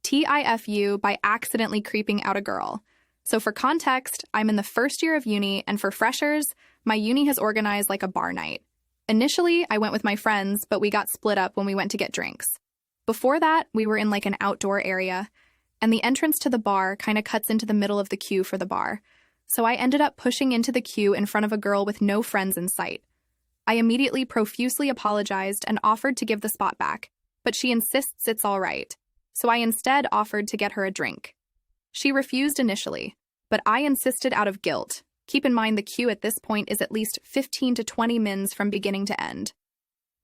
TIFU by accidentally creeping out a girl. So for context, I'm in the first year of uni, and for freshers, my uni has organized like a bar night. Initially, I went with my friends, but we got split up when we went to get drinks. Before that, we were in like an outdoor area, and the entrance to the bar kind of cuts into the middle of the queue for the bar. So I ended up pushing into the queue in front of a girl with no friends in sight. I immediately profusely apologized and offered to give the spot back, but she insists it's all right. So I instead offered to get her a drink. She refused initially, but I insisted out of guilt. Keep in mind the queue at this point is at least 15 to 20 mins from beginning to end.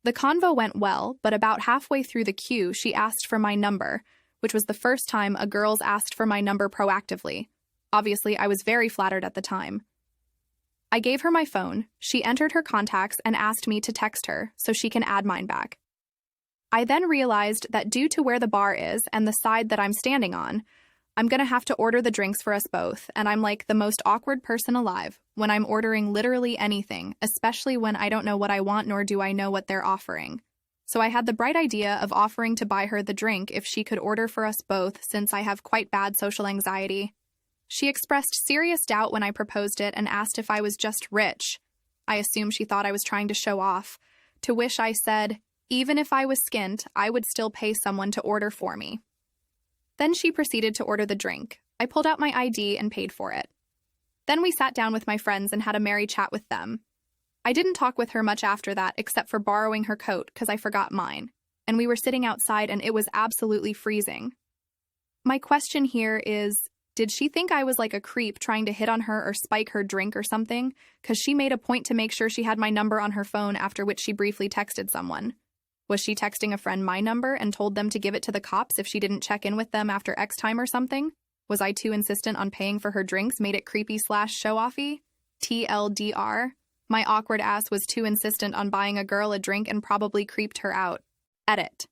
The convo went well, but about halfway through the queue, she asked for my number, which was the first time a girl's asked for my number proactively. Obviously, I was very flattered at the time. I gave her my phone, she entered her contacts and asked me to text her so she can add mine back. I then realized that due to where the bar is and the side that I'm standing on, I'm gonna have to order the drinks for us both, and I'm like the most awkward person alive when I'm ordering literally anything, especially when I don't know what I want nor do I know what they're offering. So I had the bright idea of offering to buy her the drink if she could order for us both, since I have quite bad social anxiety. She expressed serious doubt when I proposed it and asked if I was just rich. I assume she thought I was trying to show off, to which I said, even if I was skint, I would still pay someone to order for me. Then she proceeded to order the drink. I pulled out my ID and paid for it. Then we sat down with my friends and had a merry chat with them. I didn't talk with her much after that except for borrowing her coat because I forgot mine, and we were sitting outside and it was absolutely freezing. My question here is, did she think I was like a creep trying to hit on her or spike her drink or something? Because she made a point to make sure she had my number on her phone, after which she briefly texted someone. Was she texting a friend my number and told them to give it to the cops if she didn't check in with them after X time or something? Was I too insistent on paying for her drinks, made it creepy/show-offy? TLDR. My awkward ass was too insistent on buying a girl a drink and probably creeped her out. Edit.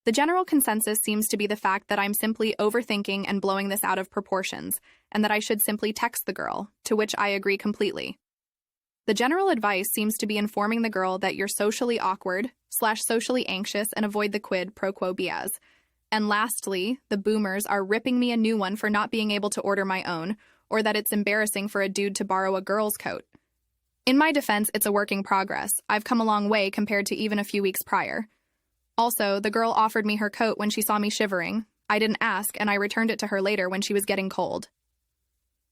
The general consensus seems to be the fact that I'm simply overthinking and blowing this out of proportions, and that I should simply text the girl, to which I agree completely. The general advice seems to be informing the girl that you're socially awkward/socially anxious and avoid the quid pro quo BS. And lastly, the boomers are ripping me a new one for not being able to order my own, or that it's embarrassing for a dude to borrow a girl's coat. In my defense, it's a work in progress. I've come a long way compared to even a few weeks prior. Also, the girl offered me her coat when she saw me shivering. I didn't ask, and I returned it to her later when she was getting cold.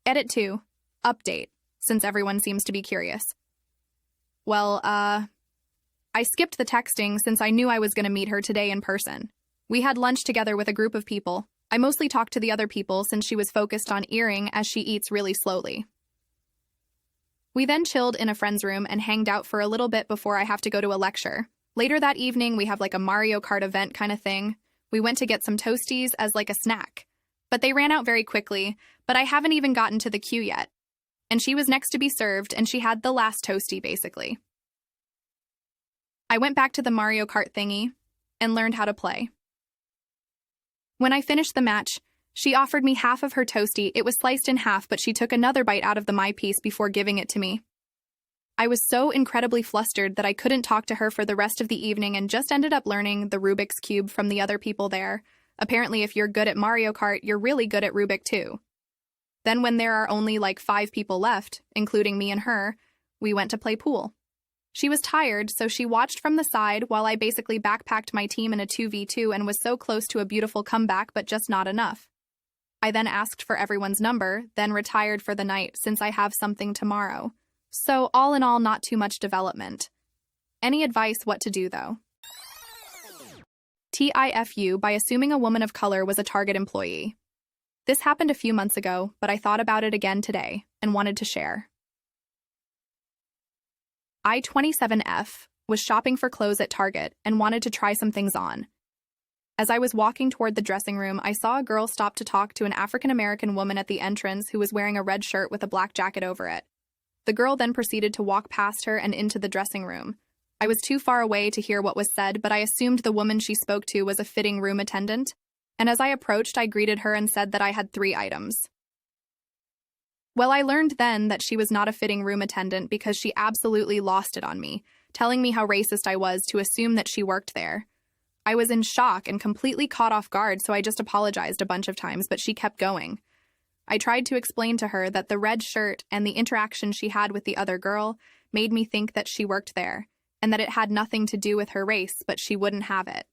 Edit 2. Update, since everyone seems to be curious. Well, I skipped the texting since I knew I was going to meet her today in person. We had lunch together with a group of people. I mostly talked to the other people since she was focused on eating as she eats really slowly. We then chilled in a friend's room and hanged out for a little bit before I have to go to a lecture. Later that evening, we have like a Mario Kart event kind of thing. We went to get some Toasties as like a snack. But they ran out very quickly, but I haven't even gotten to the queue yet. And she was next to be served, and she had the last Toastie, basically. I went back to the Mario Kart thingy and learned how to play. When I finished the match, she offered me half of her Toastie. It was sliced in half, but she took another bite out of the my piece before giving it to me. I was so incredibly flustered that I couldn't talk to her for the rest of the evening and just ended up learning the Rubik's Cube from the other people there. Apparently, if you're good at Mario Kart, you're really good at Rubik too. Then when there are only like 5 people left, including me and her, we went to play pool. She was tired, so she watched from the side while I basically backpacked my team in a 2v2 and was so close to a beautiful comeback, but just not enough. I then asked for everyone's number, then retired for the night since I have something tomorrow. So all in all, not too much development. Any advice what to do though? TIFU by assuming a woman of color was a Target employee. This happened a few months ago, but I thought about it again today and wanted to share. I-27F was shopping for clothes at Target and wanted to try some things on. As I was walking toward the dressing room, I saw a girl stop to talk to an African-American woman at the entrance who was wearing a red shirt with a black jacket over it. The girl then proceeded to walk past her and into the dressing room. I was too far away to hear what was said, but I assumed the woman she spoke to was a fitting room attendant, and as I approached, I greeted her and said that I had 3 items. Well, I learned then that she was not a fitting room attendant because she absolutely lost it on me, telling me how racist I was to assume that she worked there. I was in shock and completely caught off guard, so I just apologized a bunch of times, but she kept going. I tried to explain to her that the red shirt and the interaction she had with the other girl made me think that she worked there, and that it had nothing to do with her race, but she wouldn't have it.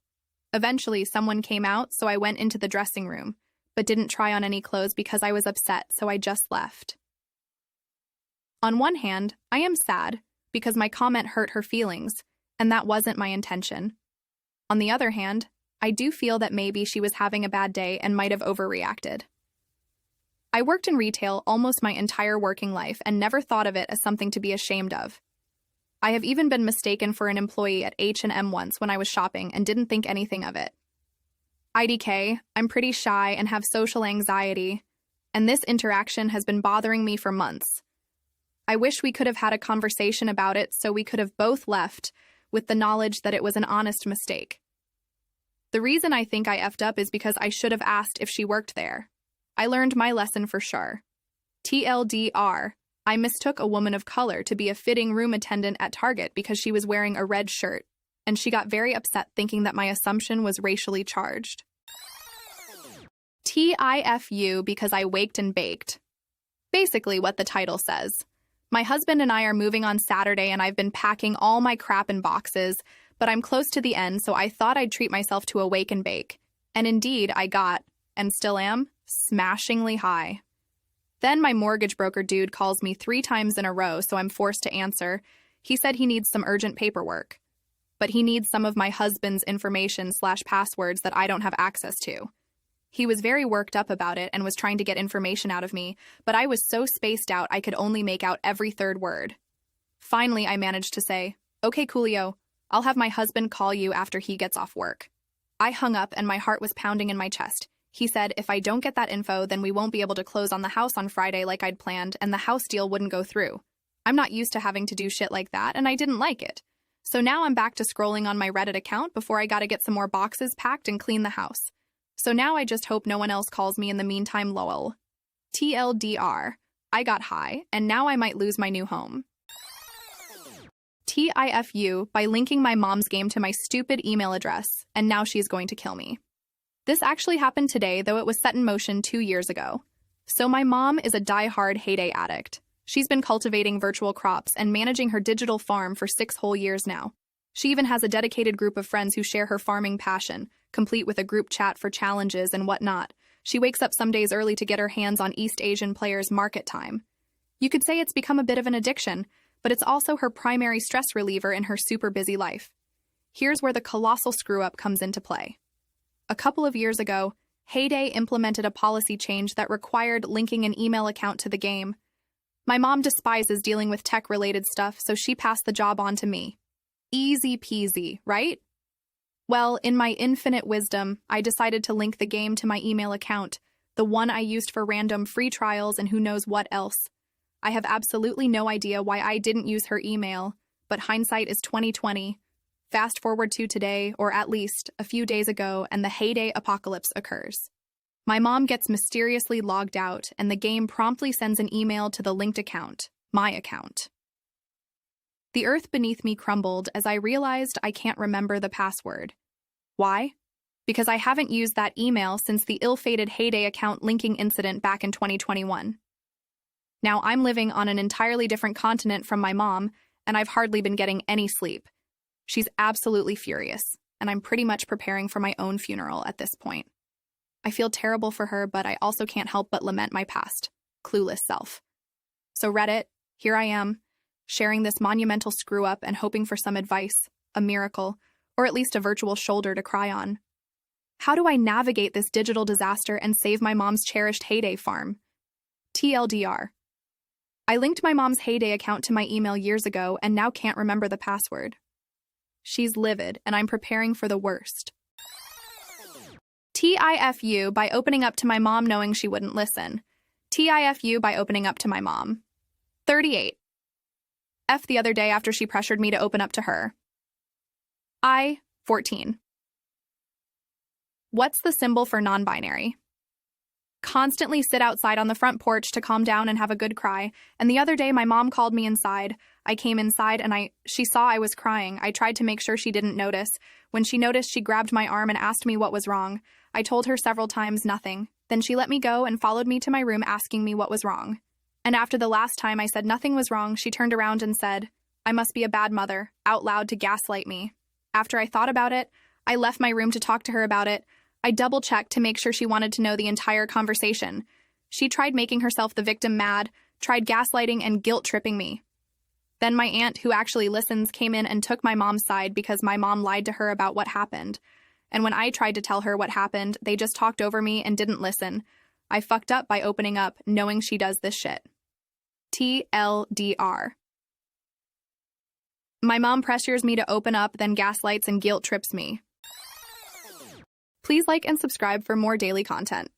Eventually, someone came out, so I went into the dressing room, but didn't try on any clothes because I was upset, so I just left. On one hand, I am sad because my comment hurt her feelings, and that wasn't my intention. On the other hand, I do feel that maybe she was having a bad day and might have overreacted. I worked in retail almost my entire working life and never thought of it as something to be ashamed of. I have even been mistaken for an employee at H&M once when I was shopping and didn't think anything of it. IDK, I'm pretty shy and have social anxiety, and this interaction has been bothering me for months. I wish we could have had a conversation about it so we could have both left with the knowledge that it was an honest mistake. The reason I think I effed up is because I should have asked if she worked there. I learned my lesson for sure. TLDR, I mistook a woman of color to be a fitting room attendant at Target because she was wearing a red shirt, and she got very upset thinking that my assumption was racially charged. TIFU because I waked and baked. Basically what the title says. My husband and I are moving on Saturday and I've been packing all my crap in boxes, but I'm close to the end, so I thought I'd treat myself to a wake and bake. And indeed, I got, and still am, smashingly high. Then my mortgage broker dude calls me 3 times in a row, so I'm forced to answer. He said he needs some urgent paperwork. But he needs some of my husband's information/passwords that I don't have access to. He was very worked up about it and was trying to get information out of me, but I was so spaced out I could only make out every third word. Finally, I managed to say, "Okay, Coolio, I'll have my husband call you after he gets off work." I hung up and my heart was pounding in my chest. He said if I don't get that info, then we won't be able to close on the house on Friday like I'd planned, and the house deal wouldn't go through. I'm not used to having to do shit like that, and I didn't like it. So now I'm back to scrolling on my Reddit account before I gotta get some more boxes packed and clean the house. So now I just hope no one else calls me in the meantime, lol. TLDR, I got high, and now I might lose my new home. TIFU, by linking my mom's game to my stupid email address, and now she's going to kill me. This actually happened today, though it was set in motion 2 years ago. So my mom is a die-hard heyday addict. She's been cultivating virtual crops and managing her digital farm for 6 whole years now. She even has a dedicated group of friends who share her farming passion, complete with a group chat for challenges and whatnot. She wakes up some days early to get her hands on East Asian players' market time. You could say it's become a bit of an addiction, but it's also her primary stress reliever in her super busy life. Here's where the colossal screw-up comes into play. A couple of years ago, Heyday implemented a policy change that required linking an email account to the game. My mom despises dealing with tech-related stuff, so she passed the job on to me. Easy peasy, right? Well, in my infinite wisdom, I decided to link the game to my email account, the one I used for random free trials and who knows what else. I have absolutely no idea why I didn't use her email, but hindsight is 20/20. Fast forward to today, or at least a few days ago, and the Heyday apocalypse occurs. My mom gets mysteriously logged out, and the game promptly sends an email to the linked account, my account. The earth beneath me crumbled as I realized I can't remember the password. Why? Because I haven't used that email since the ill-fated Heyday account linking incident back in 2021. Now I'm living on an entirely different continent from my mom, and I've hardly been getting any sleep. She's absolutely furious, and I'm pretty much preparing for my own funeral at this point. I feel terrible for her, but I also can't help but lament my past, clueless self. So Reddit, here I am, sharing this monumental screw-up and hoping for some advice, a miracle, or at least a virtual shoulder to cry on. How do I navigate this digital disaster and save my mom's cherished Heyday farm? TLDR. I linked my mom's Heyday account to my email years ago and now can't remember the password. She's livid, and I'm preparing for the worst. TIFU by opening up to my mom knowing she wouldn't listen. TIFU by opening up to my mom. 38. F the other day after she pressured me to open up to her. 14. What's the symbol for non-binary? constantly sit outside on the front porch to calm down and have a good cry. And the other day, my mom called me inside. I came inside and she saw I was crying. I tried to make sure she didn't notice. When she noticed, she grabbed my arm and asked me what was wrong. I told her several times nothing. Then she let me go and followed me to my room asking me what was wrong. And after the last time I said nothing was wrong, she turned around and said, "I must be a bad mother," out loud to gaslight me. After I thought about it, I left my room to talk to her about it. I double-checked to make sure she wanted to know the entire conversation. She tried making herself the victim mad, tried gaslighting and guilt-tripping me. Then my aunt, who actually listens, came in and took my mom's side because my mom lied to her about what happened. And when I tried to tell her what happened, they just talked over me and didn't listen. I fucked up by opening up, knowing she does this shit. TLDR. My mom pressures me to open up, then gaslights and guilt trips me. Please like and subscribe for more daily content.